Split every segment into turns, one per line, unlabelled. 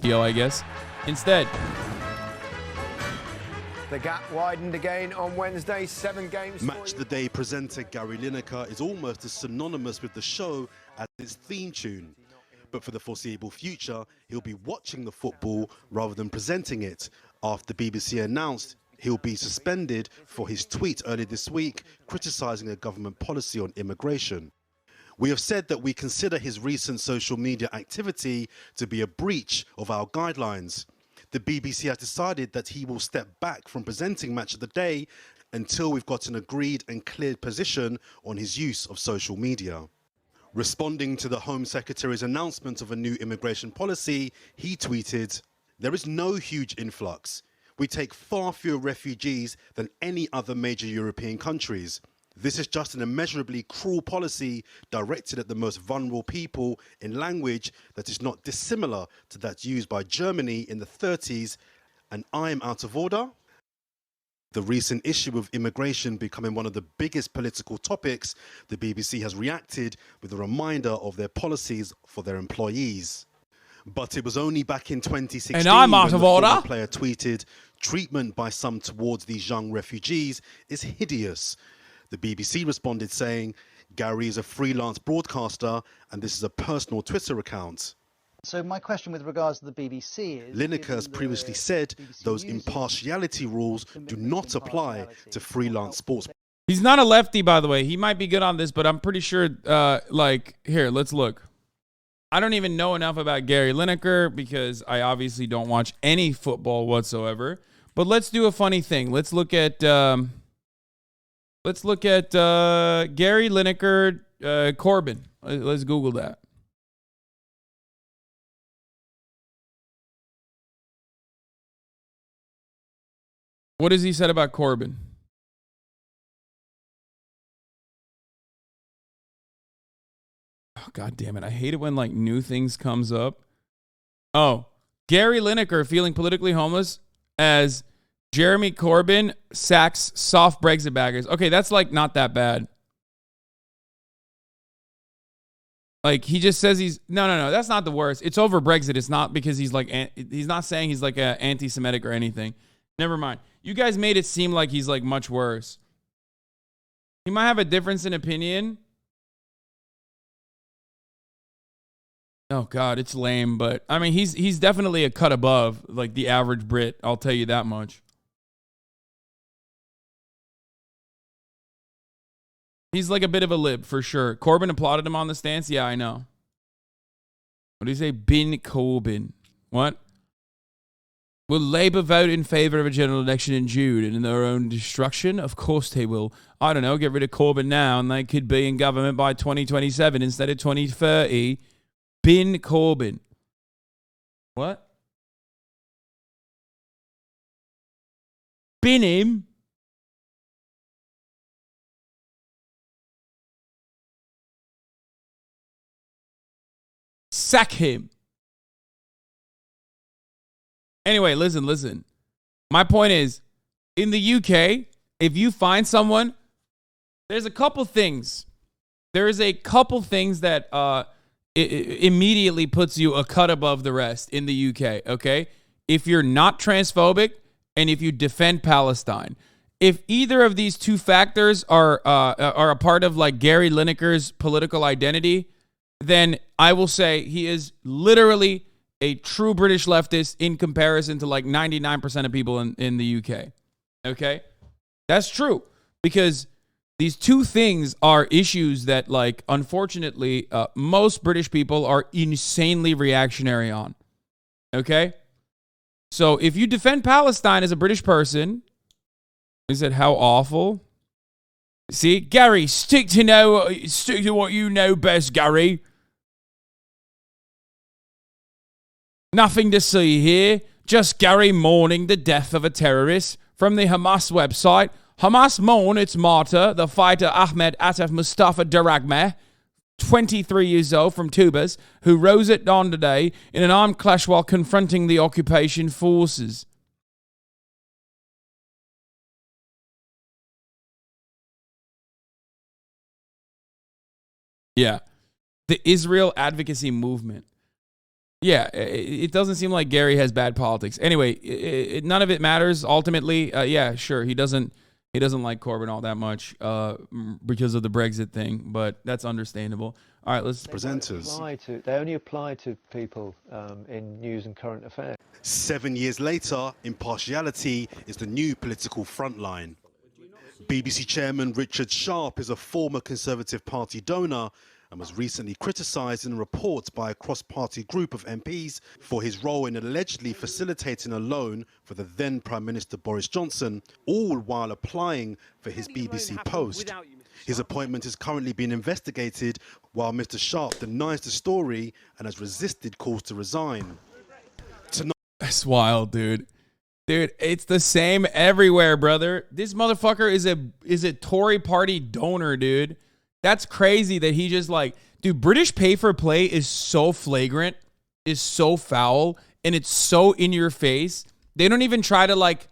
I guess. Instead.
The gap widened again on Wednesday, 7 games.
Match the Day presenter Gary Lineker is almost as synonymous with the show as its theme tune. But for the foreseeable future, he'll be watching the football rather than presenting it, after the BBC announced he'll be suspended for his tweet earlier this week criticising a government policy on immigration. We have said that we consider his recent social media activity to be a breach of our guidelines. The BBC has decided that he will step back from presenting Match of the Day until we've got an agreed and cleared position on his use of social media. Responding to the Home Secretary's announcement of a new immigration policy, he tweeted, "There is no huge influx. We take far fewer refugees than any other major European countries. This is just an immeasurably cruel policy directed at the most vulnerable people in language that is not dissimilar to that used by Germany in the 30s, and I am out of order." The recent issue of immigration becoming one of the biggest political topics, the BBC has reacted with a reminder of their policies for their employees. But it was only back in 2016
and I'm out
when
of
the
order.
former player tweeted, "Treatment by some towards these young refugees is hideous." The BBC responded saying, "Gary is a freelance broadcaster and this is a personal Twitter account."
So my question with regards to the BBC is...
Lineker has previously said those impartiality rules do not apply to freelance sports.
He's not a lefty, by the way. He might be good on this, but I'm pretty sure, here, let's look. I don't even know enough about Gary Lineker because I obviously don't watch any football whatsoever. But let's do a funny thing. Let's look at Gary Lineker Corbyn. Let's Google that. What has he said about Corbyn? Oh, God damn it. I hate it when like new things comes up. Oh, Gary Lineker feeling politically homeless as Jeremy Corbyn sacks soft Brexit baggers. Okay, that's like not that bad. Like he just says he's no. That's not the worst. It's over Brexit. It's not because he's like he's not saying he's like anti-Semitic or anything. Never mind. You guys made it seem like he's like much worse. He might have a difference in opinion. Oh God, it's lame, but I mean he's definitely a cut above like the average Brit. I'll tell you that much. He's like a bit of a lib for sure. Corbyn applauded him on the stance. Yeah, I know. What do you say? Bin Corbyn. What? Will Labour vote in favour of a general election in June and in their own destruction? Of course they will. I don't know, get rid of Corbyn now and they could be in government by 2027 instead of 2030. Bin Corbyn. What? Bin him? Sack him. Anyway, listen. My point is, in the UK, if you find someone, there's a couple things. There is a couple things that it immediately puts you a cut above the rest in the UK, okay? If you're not transphobic and if you defend Palestine. If either of these two factors are a part of like Gary Lineker's political identity, then I will say he is literally a true British leftist in comparison to like 99% of people in the UK. Okay? That's true. Because these two things are issues that, like, unfortunately, most British people are insanely reactionary on. Okay? So if you defend Palestine as a British person, is it how awful? See, Gary, stick to what you know best, Gary. Nothing to see here. Just Gary mourning the death of a terrorist from the Hamas website. Hamas mourn its martyr, the fighter Ahmed Atef Mustafa Daragmeh, 23 years old from Tubas, who rose at dawn today in an armed clash while confronting the occupation forces. Yeah. The Israel advocacy movement. Yeah, it doesn't seem like Gary has bad politics. Anyway, none of it matters ultimately. Yeah, sure, he doesn't like Corbyn all that much because of the Brexit thing, but that's understandable. All right, let's
presenters.
They only apply to people in news and current affairs.
7 years later, impartiality is the new political frontline. BBC chairman Richard Sharp is a former Conservative Party donor and was recently criticised in a report by a cross-party group of MPs for his role in allegedly facilitating a loan for the then Prime Minister Boris Johnson, all while applying for his BBC post. His appointment is currently being investigated, while Mr. Sharp denies the story and has resisted calls to resign.
That's wild, dude. Dude, it's the same everywhere, brother. This motherfucker is a Tory party donor, dude. That's crazy that he just like, dude, British pay for play is so flagrant, is so foul, and it's so in your face. They don't even try to like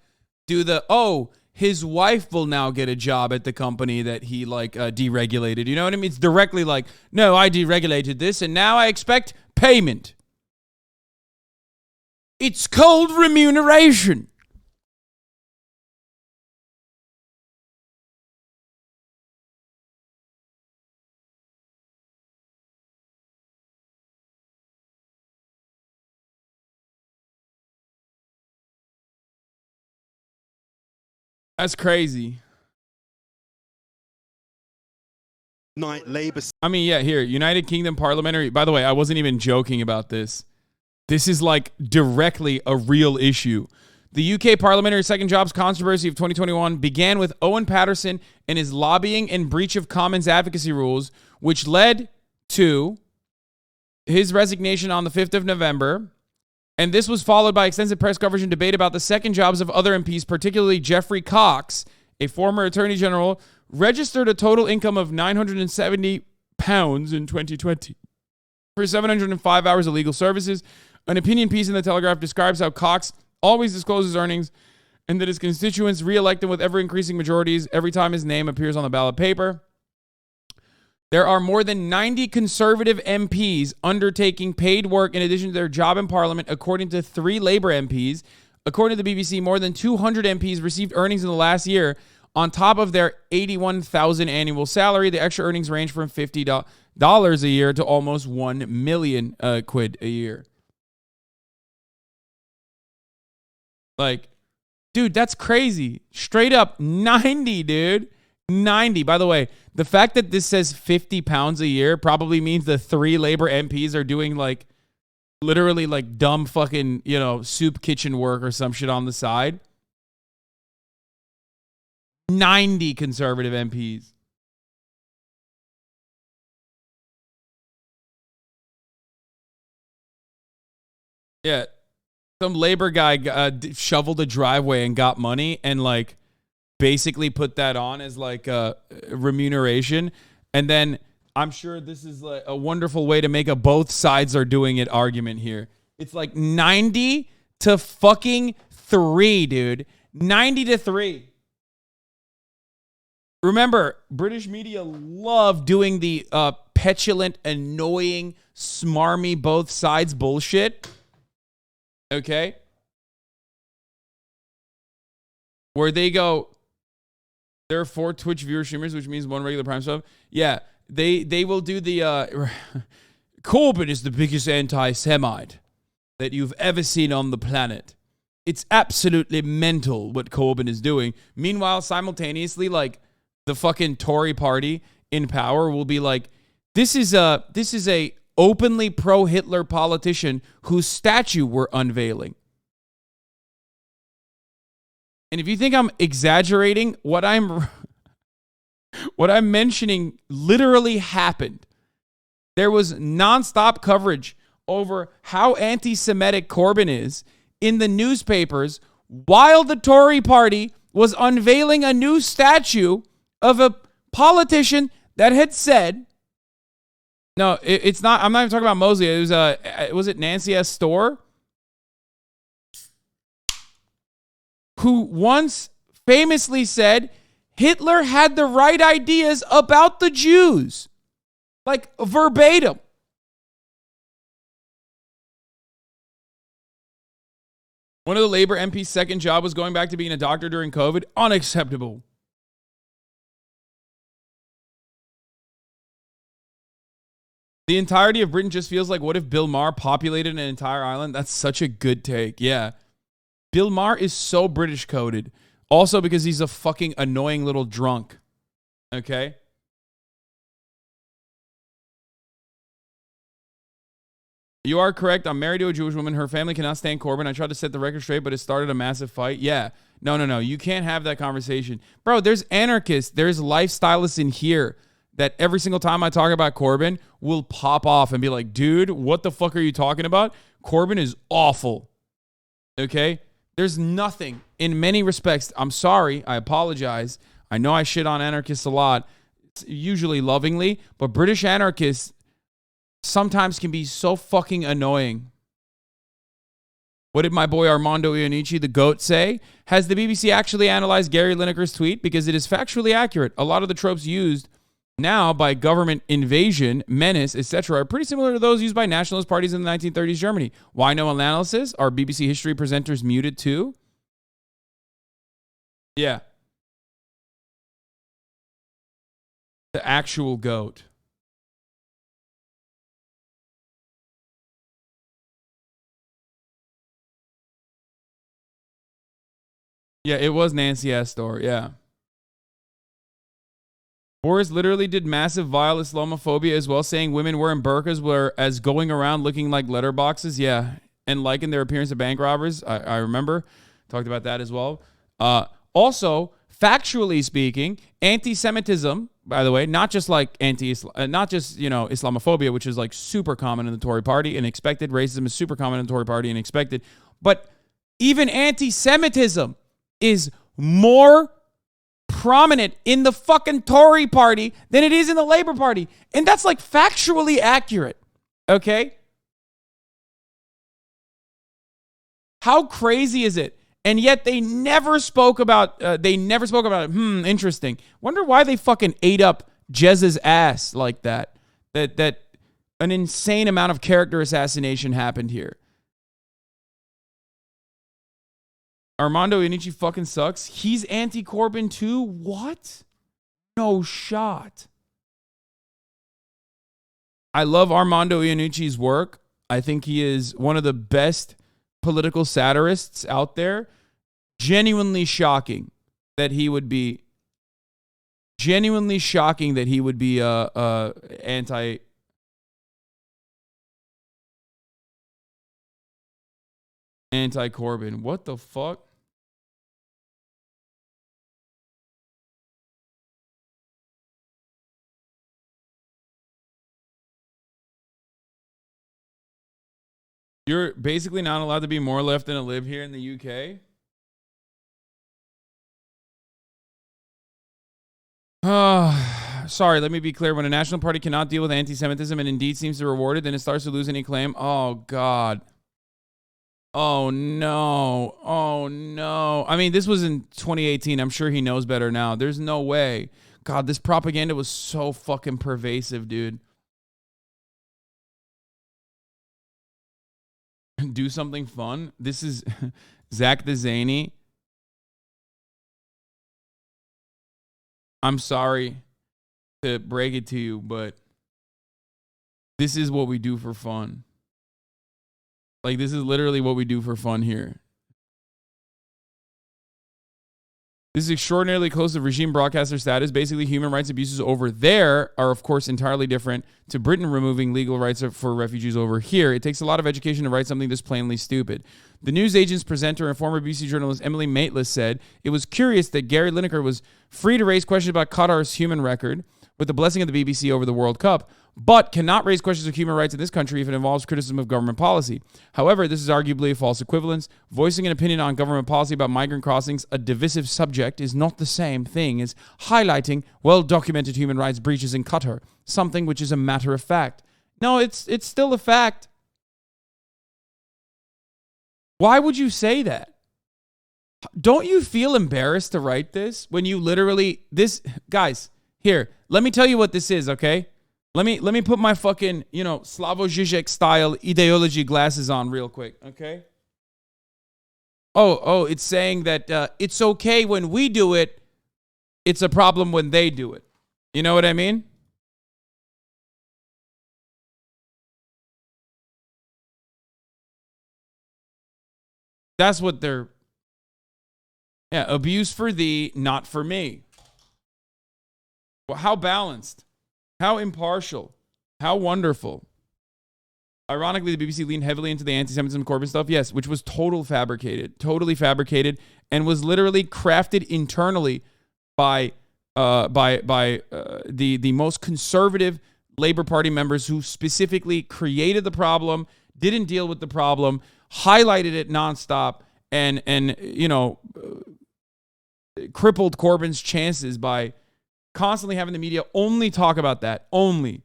do the, oh, his wife will now get a job at the company that he like deregulated. You know what I mean? It's directly like, no, I deregulated this and now I expect payment. It's called remuneration. That's crazy. I mean, yeah, here, United Kingdom parliamentary. By the way, I wasn't even joking about this. This is like directly a real issue. The UK parliamentary second jobs controversy of 2021 began with Owen Paterson and his lobbying and breach of Commons advocacy rules, which led to his resignation on the 5th of November. And this was followed by extensive press coverage and debate about the second jobs of other MPs, particularly Geoffrey Cox, a former Attorney General, registered a total income of £970 in 2020 for 705 hours of legal services. An opinion piece in the Telegraph describes how Cox always discloses earnings and that his constituents re-elect him with ever-increasing majorities every time his name appears on the ballot paper. There are more than 90 Conservative MPs undertaking paid work in addition to their job in Parliament, according to 3 Labour MPs. According to the BBC, more than 200 MPs received earnings in the last year on top of their $81,000 annual salary. The extra earnings range from $50 a year to almost 1 million quid a year. Like, dude, that's crazy. Straight up 90, dude. 90. By the way, the fact that this says £50 a year probably means the 3 Labour MPs are doing like literally like dumb fucking, soup kitchen work or some shit on the side. 90 Conservative MPs. Yeah. Some Labour guy shoveled a driveway and got money and like basically put that on as like a remuneration. And then I'm sure this is like a wonderful way to make a both sides are doing it argument here. It's like 90 to fucking 3, dude. 90 to 3. Remember, British media love doing the petulant, annoying, smarmy both sides bullshit. Okay? Where they go, there are 4 Twitch viewer streamers, which means 1 regular Prime sub. Yeah, they will do the Corbyn is the biggest anti-Semite that you've ever seen on the planet. It's absolutely mental what Corbyn is doing. Meanwhile, simultaneously, like the fucking Tory party in power will be like, this is a openly pro-Hitler politician whose statue we're unveiling. And if you think I'm exaggerating, what I'm mentioning literally happened. There was nonstop coverage over how anti-Semitic Corbyn is in the newspapers while the Tory party was unveiling a new statue of a politician that had said, no, it's not, I'm not even talking about Mosley. It was it Nancy S. Storr? Who once famously said Hitler had the right ideas about the Jews. Like verbatim. One of the Labor MP's second job was going back to being a doctor during COVID. Unacceptable. The entirety of Britain just feels like, what if Bill Maher populated an entire island? That's such a good take. Yeah. Bill Maher is so British coded. Also because he's a fucking annoying little drunk. Okay? You are correct. I'm married to a Jewish woman. Her family cannot stand Corbyn. I tried to set the record straight, but it started a massive fight. Yeah. No. You can't have that conversation. Bro, there's anarchists. There's lifestylists in here that every single time I talk about Corbyn will pop off and be like, dude, what the fuck are you talking about? Corbyn is awful. Okay? There's nothing in many respects. I'm sorry. I apologize. I know I shit on anarchists a lot, usually lovingly, but British anarchists sometimes can be so fucking annoying. What did my boy Armando Iannucci, the GOAT, say? Has the BBC actually analyzed Gary Lineker's tweet? Because it is factually accurate. A lot of the tropes used now by government invasion, menace, etc. are pretty similar to those used by nationalist parties in the 1930s Germany. Why no analysis? Are BBC history presenters muted too? Yeah. The actual GOAT. Yeah, it was Nancy Astor, yeah. Boris literally did massive vile Islamophobia as well, saying women wearing burqas were as going around looking like letterboxes, yeah, and liking their appearance of bank robbers. I remember. Talked about that as well. Also, factually speaking, anti-Semitism, by the way, not just like Islamophobia, which is like super common in the Tory party and expected. Racism is super common in the Tory party and expected. But even anti-Semitism is more prominent in the fucking Tory party than it is in the Labour Party. And that's like factually accurate. Okay? How crazy is it? And yet they never spoke about it. Interesting. Wonder why they fucking ate up Jez's ass like that. That an insane amount of character assassination happened here. Armando Iannucci fucking sucks. He's anti-Corbyn too? What? No shot. I love Armando Iannucci's work. I think he is one of the best political satirists out there. Genuinely shocking that he would be anti-Corbyn. What the fuck? You're basically not allowed to be more left than to live here in the UK? Sorry, let me be clear. When a national party cannot deal with anti-Semitism and indeed seems to reward it, then it starts to lose any claim. Oh, God. Oh, no. Oh, no. I mean, this was in 2018. I'm sure he knows better now. There's no way. God, this propaganda was so fucking pervasive, dude. Do something fun. This is Zach the Zany. I'm sorry to break it to you, but this is what we do for fun. Like, this is literally what we do for fun here. This is extraordinarily close to regime broadcaster status. Basically, human rights abuses over there are, of course, entirely different to Britain removing legal rights for refugees over here. It takes a lot of education to write something this plainly stupid. The newsagent's presenter and former BBC journalist Emily Maitless said it was curious that Gary Lineker was free to raise questions about Qatar's human record with the blessing of the BBC over the World Cup, but cannot raise questions of human rights in this country if it involves criticism of government policy. However, this is arguably a false equivalence. Voicing an opinion on government policy about migrant crossings, a divisive subject, is not the same thing as highlighting well-documented human rights breaches in Qatar, something which is a matter of fact. No, it's still a fact. Why would you say that? Don't you feel embarrassed to write this when you literally guys, here, let me tell you what this is, okay? Let me put my fucking, Slavoj Žižek style ideology glasses on real quick, okay? it's saying that it's okay when we do it. It's a problem when they do it. You know what I mean? That's what they're... Yeah, abuse for thee, not for me. Well, how balanced, how impartial, how wonderful. Ironically, the BBC leaned heavily into the anti-Semitism Corbyn stuff, yes, which was totally fabricated, and was literally crafted internally by the most conservative Labour Party members who specifically created the problem, didn't deal with the problem, highlighted it nonstop, and crippled Corbyn's chances by constantly having the media only talk about that. Only.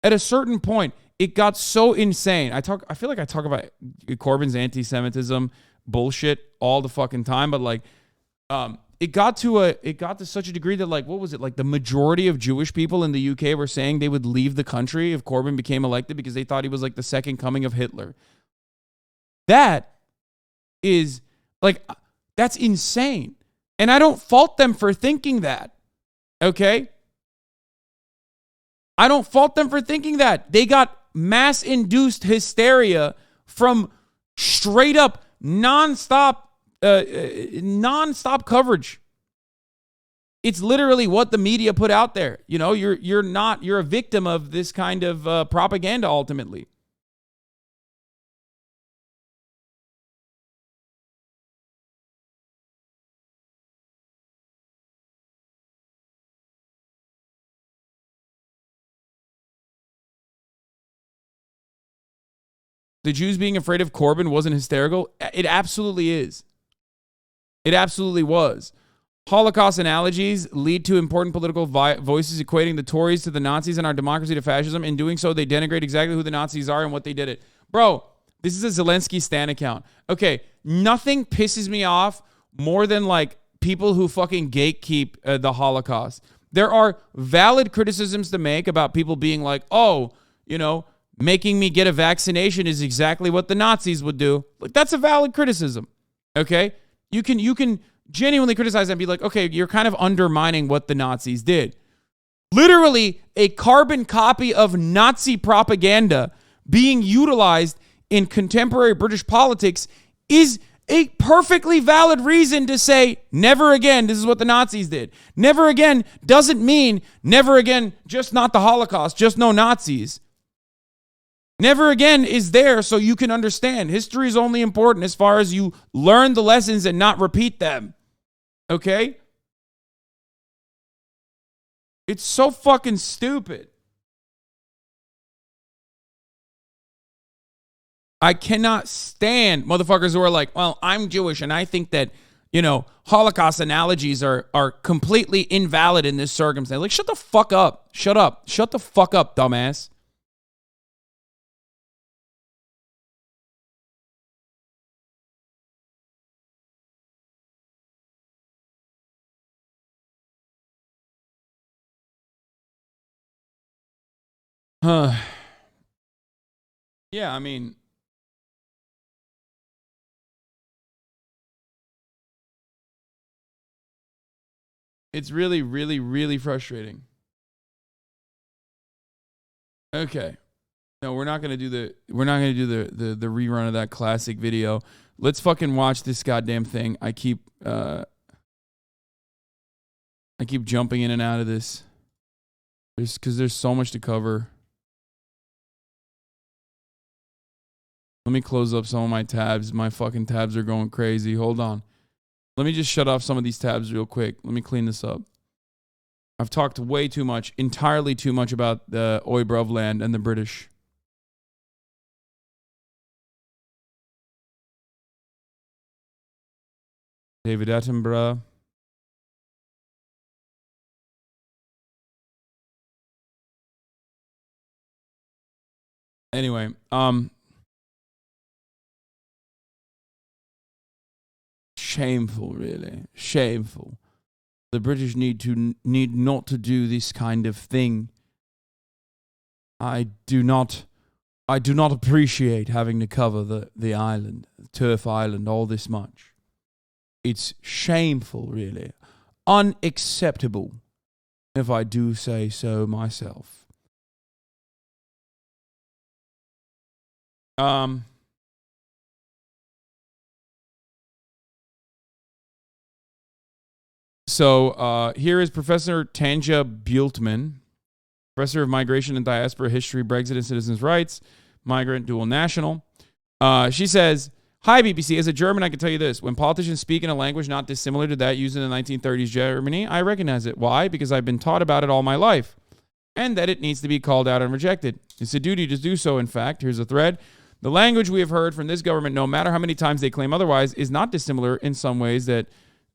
At a certain point, it got so insane. I feel like I talk about Corbyn's anti-Semitism bullshit all the fucking time, but like, it got to such a degree that, like, what was it? Like, the majority of Jewish people in the UK were saying they would leave the country if Corbyn became elected because they thought he was like the second coming of Hitler. That is like, that's insane. And I don't fault them for thinking that. Okay? I don't fault them for thinking that. They got mass-induced hysteria from straight up nonstop coverage. It's literally what the media put out there. You know, you're a victim of this kind of propaganda ultimately. The Jews being afraid of Corbyn wasn't hysterical? It absolutely is. It absolutely was. Holocaust analogies lead to important political voices equating the Tories to the Nazis and our democracy to fascism. In doing so, they denigrate exactly who the Nazis are and what they did it. Bro, this is a Zelensky Stan account. Okay, nothing pisses me off more than like people who fucking gatekeep the Holocaust. There are valid criticisms to make about people being like, oh, you know, making me get a vaccination is exactly what the Nazis would do. Like, that's a valid criticism. Okay? You can genuinely criticize and be like, okay, you're kind of undermining what the Nazis did. Literally, a carbon copy of Nazi propaganda being utilized in contemporary British politics is a perfectly valid reason to say, never again, this is what the Nazis did. Never again doesn't mean never again, just not the Holocaust, just no Nazis. Never again is there so you can understand. History is only important as far as you learn the lessons and not repeat them. Okay? It's so fucking stupid. I cannot stand motherfuckers who are like, well, I'm Jewish and I think that, you know, Holocaust analogies are completely invalid in this circumstance. Like, shut the fuck up. Shut up. Shut the fuck up, dumbass. Yeah, I mean, it's really, really, really frustrating. Okay. No, we're not gonna do the rerun of that classic video. Let's fucking watch this goddamn thing. I keep jumping in and out of this. Because there's so much to cover. Let me close up some of my tabs. My fucking tabs are going crazy. Hold on. Let me just shut off some of these tabs real quick. Let me clean this up. I've talked way too much, entirely too much about the Oi Bruv land and the British. David Attenborough. Anyway, shameful, really. Shameful. The British need not to do this kind of thing. I do not I do not appreciate having to cover the island, Turf Island, all this much. It's shameful, really. Unacceptable, if I do say so myself. So here is Professor Tanja Bultmann, Professor of Migration and Diaspora History, Brexit and Citizens' Rights, Migrant Dual National. She says, hi, BBC. As a German, I can tell you this. When politicians speak in a language not dissimilar to that used in the 1930s Germany, I recognize it. Why? Because I've been taught about it all my life, and that it needs to be called out and rejected. It's a duty to do so, in fact. Here's a thread. The language we have heard from this government, no matter how many times they claim otherwise, is not dissimilar in some ways that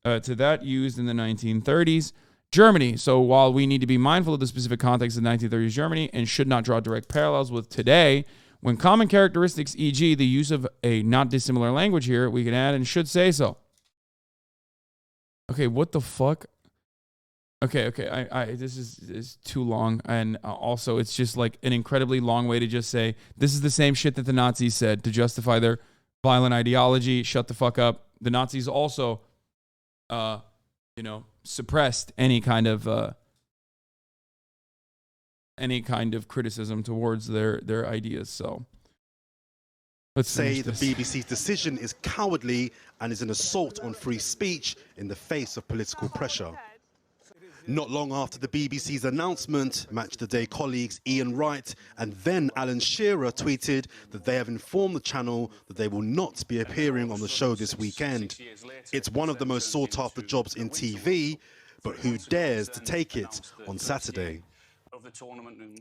to that used in the 1930s Germany. So while we need to be mindful of the specific context of the 1930s Germany and should not draw direct parallels with today, when common characteristics, e.g. the use of a not dissimilar language here, we can add and should say so. Okay, what the fuck? Okay, this is too long, and also it's just like an incredibly long way to just say, this is the same shit that the Nazis said to justify their violent ideology. Shut the fuck up. The Nazis also suppressed any kind of criticism towards their ideas. So let's
say the BBC's decision is cowardly and is an assault on free speech in the face of political pressure. Not long after the BBC's announcement, Match the Day colleagues Ian Wright and then Alan Shearer tweeted that they have informed the channel that they will not be appearing on the show this weekend. It's one of the most sought-after jobs in TV, but who dares to take it on Saturday?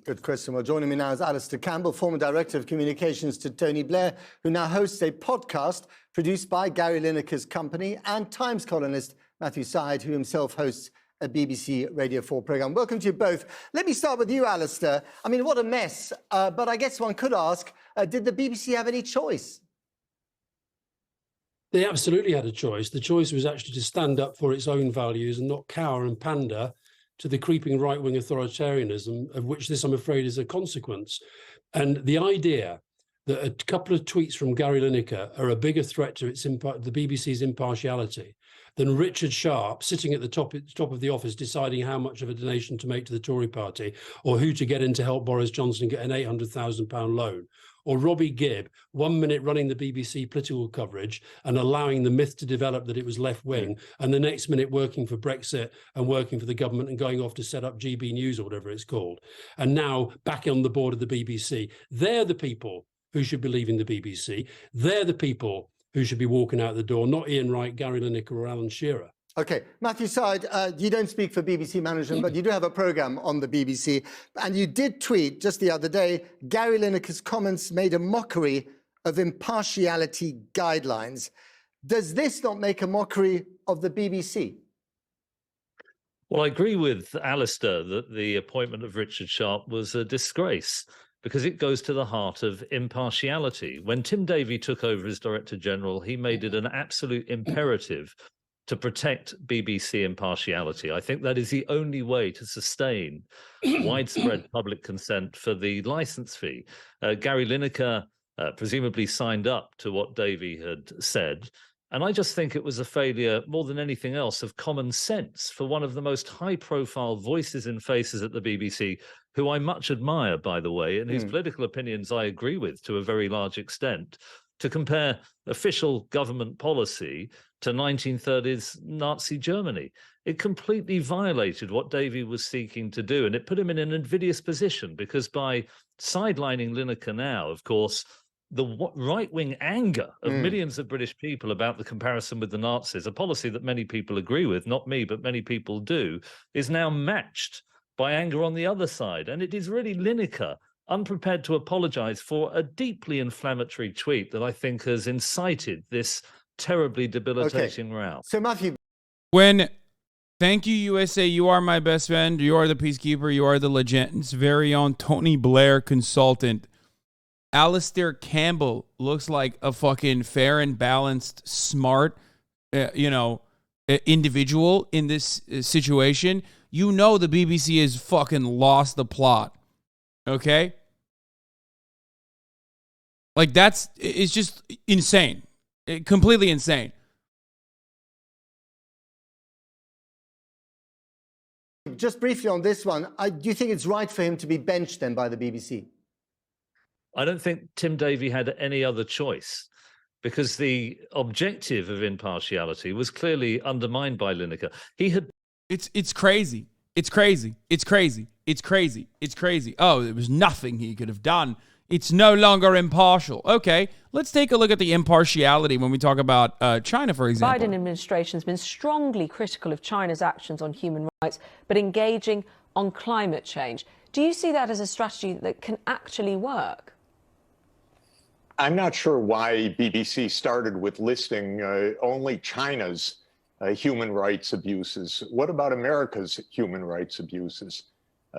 Good question. Well, joining me now is Alistair Campbell, former Director of Communications to Tony Blair, who now hosts a podcast produced by Gary Lineker's company, and Times columnist Matthew Syed, who himself hosts a BBC Radio 4 programme. Welcome to you both. Let me start with you, Alistair. I mean, what a mess. But I guess one could ask, did the BBC have any choice?
They absolutely had a choice. The choice was actually to stand up for its own values and not cower and pander to the creeping right-wing authoritarianism, of which this, I'm afraid, is a consequence. And the idea that a couple of tweets from Gary Lineker are a bigger threat to the BBC's impartiality than Richard Sharp sitting at the top of the office deciding how much of a donation to make to the Tory party, or who to get in to help Boris Johnson get an £800,000 loan, or Robbie Gibb 1 minute running the BBC political coverage and allowing the myth to develop that it was left-wing, and the next minute working for Brexit and working for the government and going off to set up GB News or whatever it's called, and now back on the board of the BBC. They're the people who should be leaving the BBC. They're the people who should be walking out the door, not Ian Wright, Gary Lineker or Alan Shearer.
OK. Matthew Syed, you don't speak for BBC management, but you do have a programme on the BBC. And you did tweet just the other day, Gary Lineker's comments made a mockery of impartiality guidelines. Does this not make a mockery of the BBC?
Well, I agree with Alistair that the appointment of Richard Sharp was a disgrace, because it goes to the heart of impartiality. When Tim Davie took over as Director General, he made it an absolute imperative to protect BBC impartiality. I think that is the only way to sustain widespread public consent for the licence fee. Gary Lineker presumably signed up to what Davie had said. And I just think it was a failure, more than anything else, of common sense for one of the most high-profile voices and faces at the BBC, who I much admire, by the way, and whose political opinions I agree with to a very large extent, to compare official government policy to 1930s Nazi Germany. It completely violated what Davie was seeking to do, and it put him in an invidious position, because by sidelining Lineker now, of course, the right-wing anger of millions of British people about the comparison with the Nazis, a policy that many people agree with, not me, but many people do, is now matched by anger on the other side. And it is really Lineker, unprepared to apologise for a deeply inflammatory tweet that I think has incited this terribly debilitating row.
So, Matthew.
Thank you, USA. You are my best friend. You are the peacekeeper. You are the legend's very own Tony Blair consultant. Alistair Campbell looks like a fucking fair and balanced, smart, individual in this situation. You know the BBC has fucking lost the plot, okay? Like, it's just insane. Completely insane.
Just briefly on this one, do you think it's right for him to be benched then by the BBC?
I don't think Tim Davie had any other choice, because the objective of impartiality was clearly undermined by Lineker.
It's crazy. It's crazy. It's crazy. It's crazy. It's crazy. Oh, there was nothing he could have done. It's no longer impartial. Okay, let's take a look at the impartiality when we talk about China, for example.
The Biden administration has been strongly critical of China's actions on human rights, but engaging on climate change. Do you see that as a strategy that can actually work?
I'm not sure why BBC started with listing only China's human rights abuses. What about America's human rights abuses?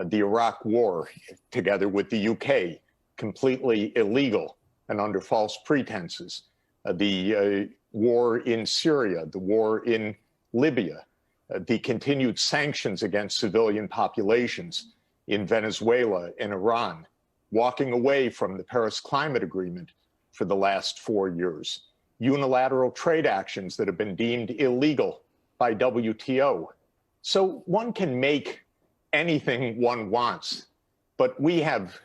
The Iraq War, together with the UK, completely illegal and under false pretenses. The war in Syria, the war in Libya, the continued sanctions against civilian populations in Venezuela and Iran, walking away from the Paris Climate Agreement for the last 4 years, unilateral trade actions that have been deemed illegal by WTO. So one can make anything one wants, but we have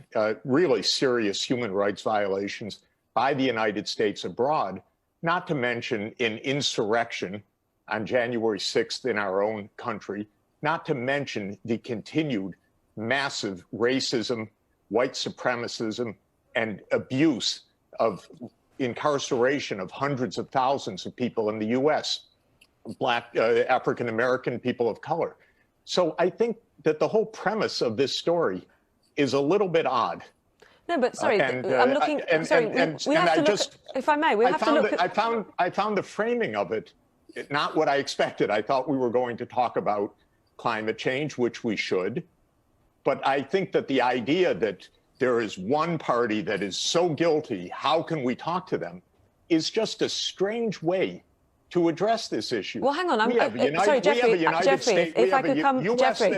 really serious human rights violations by the United States abroad, not to mention an insurrection on January 6th in our own country, not to mention the continued massive racism, white supremacism, and abuse of incarceration of hundreds of thousands of people in the U.S., Black, African-American people of color. So I think that the whole premise of this story is a little bit odd.
No, but sorry, I'm looking. We have to look. If I may, we have to look.
I found the framing of it not what I expected. I thought we were going to talk about climate change, which we should. But I think that the idea that there is one party that is so guilty, how can we talk to them, is just a strange way to address this issue.
Well, hang on. Sorry, Jeffrey. Jeffrey, if I could come, Jeffrey,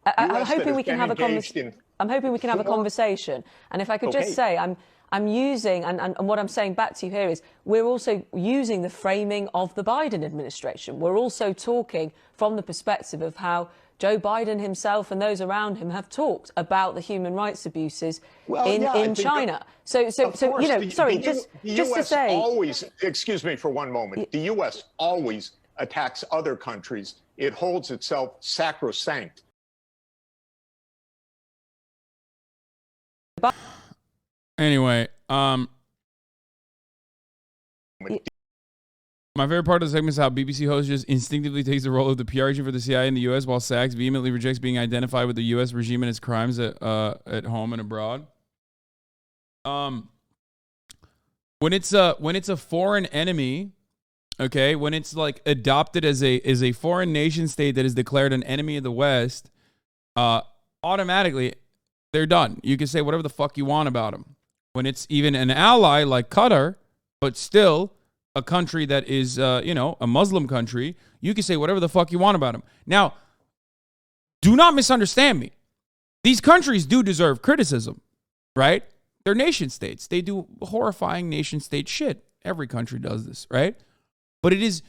I'm hoping we can have a conversation. I'm hoping we can have a conversation. And if I could just say, I'm using, and what I'm saying back to you here is, we're also using the framing of the Biden administration. We're also talking from the perspective of how Joe Biden himself and those around him have talked about the human rights abuses in China. So you know, sorry, just to say,
always, excuse me for one moment, the U.S. always attacks other countries. It holds itself sacrosanct.
Anyway, my favorite part of the segment is how BBC host just instinctively takes the role of the PR agent for the CIA in the U.S. while Sachs vehemently rejects being identified with the U.S. regime and its crimes at home and abroad. When it's a foreign enemy, okay, when it's like adopted as a foreign nation state that is declared an enemy of the West, automatically they're done. You can say whatever the fuck you want about them. When it's even an ally like Qatar, but still a country that is, a Muslim country, you can say whatever the fuck you want about them. Now, do not misunderstand me. These countries do deserve criticism, right? They're nation states. They do horrifying nation state shit. Every country does this, right? But it is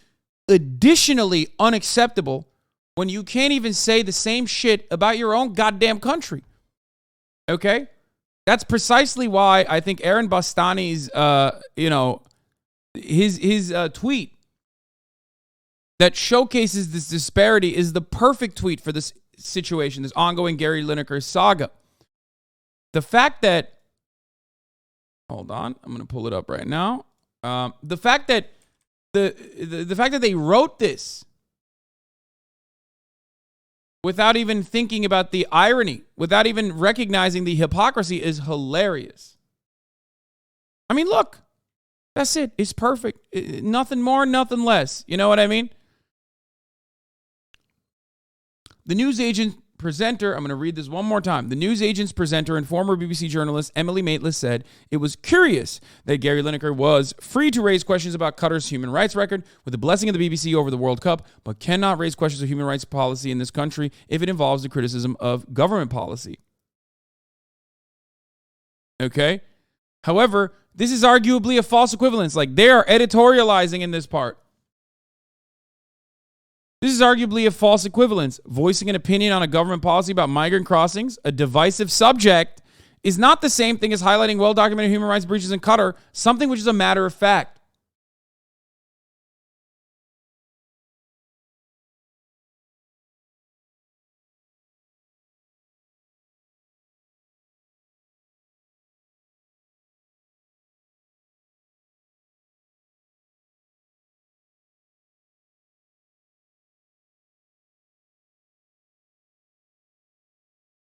additionally unacceptable when you can't even say the same shit about your own goddamn country. Okay? That's precisely why I think Aaron Bastani's, his tweet that showcases this disparity is the perfect tweet for this situation, this ongoing Gary Lineker saga. The fact that, hold on, I'm going to pull it up right now. The fact that the fact that they wrote this without even thinking about the irony, without even recognizing the hypocrisy is hilarious. I mean, look, that's it. It's perfect. Nothing more, nothing less. You know what I mean? The newsagent presenter, I'm going to read this one more time. The newsagent's presenter and former BBC journalist Emily Maitless said it was curious that Gary Lineker was free to raise questions about Qatar's human rights record with the blessing of the BBC over the World Cup, but cannot raise questions of human rights policy in this country if it involves the criticism of government policy. Okay? However, this is arguably a false equivalence. Like, they are editorializing in this part. This is arguably a false equivalence. Voicing an opinion on a government policy about migrant crossings, a divisive subject, is not the same thing as highlighting well-documented human rights breaches in Qatar, something which is a matter of fact.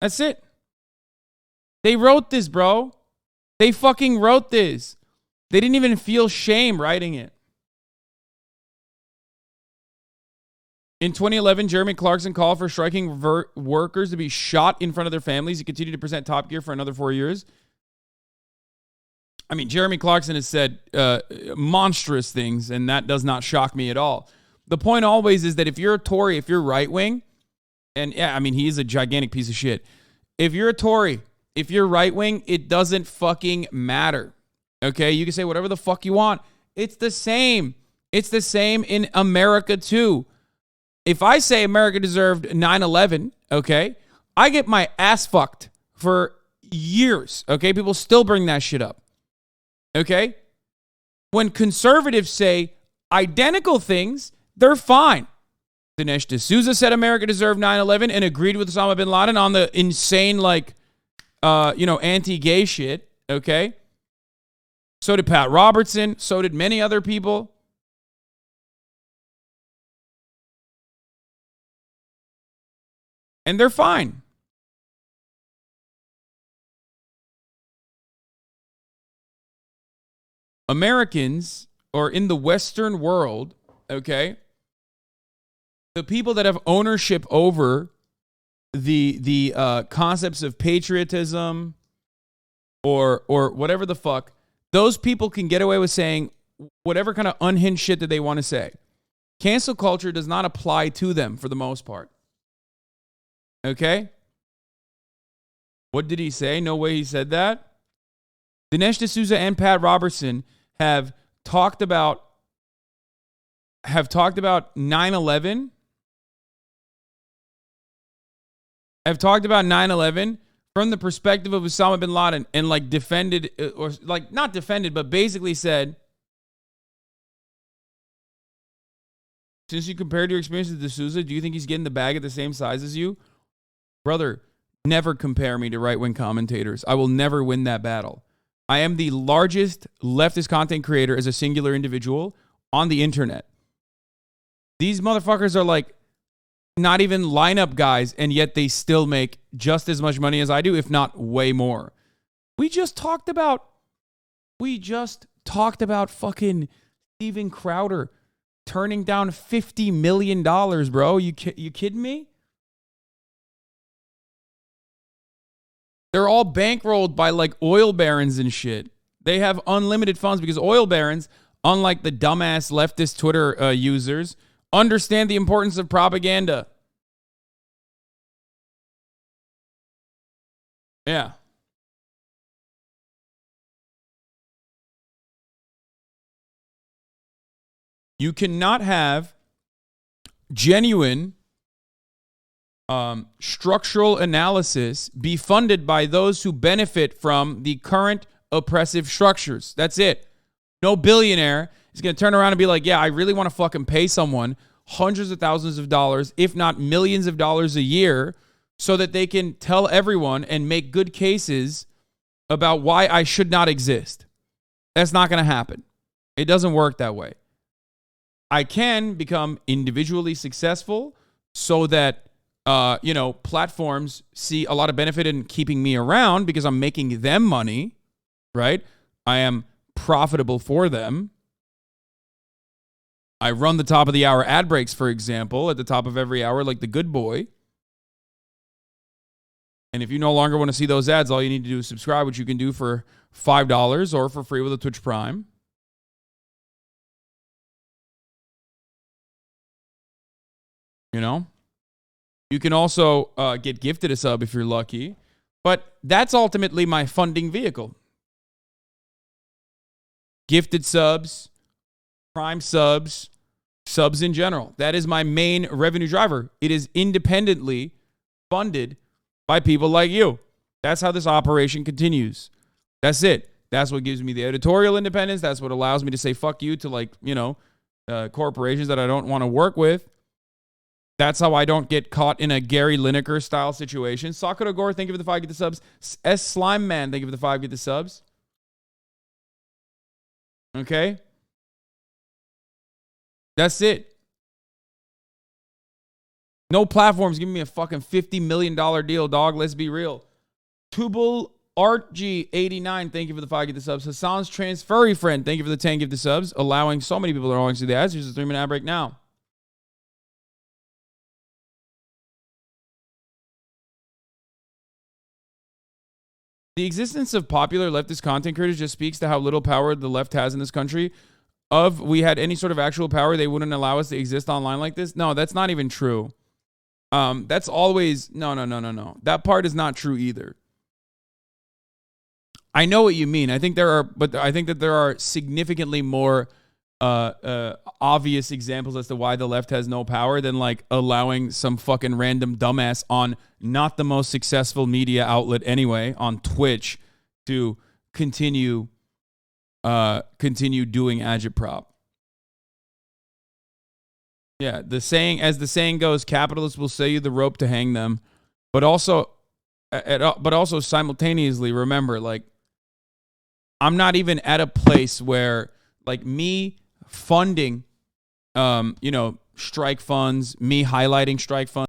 That's it. They wrote this, bro. They fucking wrote this. They didn't even feel shame writing it. In 2011, Jeremy Clarkson called for striking workers to be shot in front of their families. He continued to present Top Gear for another 4 years. I mean, Jeremy Clarkson has said monstrous things, and that does not shock me at all. The point always is that if you're a Tory, if you're right-wing, and yeah, I mean, he is a gigantic piece of shit. If you're a Tory, if you're right-wing, it doesn't fucking matter. Okay? You can say whatever the fuck you want. It's the same. It's the same in America, too. If I say America deserved 9/11, okay, I get my ass fucked for years. Okay? People still bring that shit up. Okay? When conservatives say identical things, they're fine. Dinesh D'Souza said America deserved 9/11 and agreed with Osama bin Laden on the insane, anti-gay shit, okay? So did Pat Robertson. So did many other people. And they're fine. Americans, or in the Western world, okay, the people that have ownership over the concepts of patriotism or whatever the fuck, those people can get away with saying whatever kind of unhinged shit that they want to say. Cancel culture does not apply to them for the most part. Okay? What did he say? No way he said that. Dinesh D'Souza and Pat Robertson have talked about 9/11. Have talked about 9/11 from the perspective of Osama bin Laden and defended, or not defended, but basically said, since you compared your experience with D'Souza, do you think he's getting the bag at the same size as you? Brother, never compare me to right-wing commentators. I will never win that battle. I am the largest leftist content creator as a singular individual on the internet. These motherfuckers are not even lineup guys, and yet they still make just as much money as I do, if not way more. We just talked about fucking Steven Crowder turning down $50 million, bro. You kidding me? They're all bankrolled by oil barons and shit. They have unlimited funds because oil barons, unlike the dumbass leftist Twitter users, understand the importance of propaganda. Yeah. You cannot have genuine structural analysis be funded by those who benefit from the current oppressive structures. That's it. No billionaire is going to turn around and be like, yeah, I really want to fucking pay someone hundreds of thousands of dollars, if not millions of dollars a year, so that they can tell everyone and make good cases about why I should not exist. That's not going to happen. It doesn't work that way. I can become individually successful so that platforms see a lot of benefit in keeping me around because I'm making them money, right? I am profitable for them. I run the top of the hour ad breaks, for example, at the top of every hour, like the good boy. And if you no longer want to see those ads, all you need to do is subscribe, which you can do for $5 or for free with a Twitch Prime. You know? You can also get gifted a sub if you're lucky. But that's ultimately my funding vehicle. gifted subs, Prime subs, subs in general. That is my main revenue driver. It is independently funded by people like you. That's how this operation continues. That's it. That's what gives me the editorial independence. That's what allows me to say fuck you to, like, you know, corporations that I don't want to work with. That's how I don't get caught in a Gary Lineker style situation. Sakura Gore, thank you for the 5 get the subs. S Slime Man, thank you for the 5 get the subs. Okay? That's it. No platforms giving me a fucking $50 million deal, dog. Let's be real. Tubal Art G89, thank you for the 5 get the subs. Hasan's Transferry Friend, thank you for the 10 give the subs. Allowing so many people to always see the ads. Here's a 3-minute ad break now. The existence of popular leftist content creators just speaks to how little power the left has in this country. If we had any sort of actual power, they wouldn't allow us to exist online like this. No, that's not even true. That's always, no. That part is not true either. I know what you mean. I think that there are significantly more obvious examples as to why the left has no power than, like, allowing some fucking random dumbass on not the most successful media outlet anyway, on Twitch, to continue doing agitprop. Yeah, the saying goes, capitalists will sell you the rope to hang them, but also simultaneously remember, like, I'm not even at a place where, like, me funding, strike funds, me highlighting strike funds,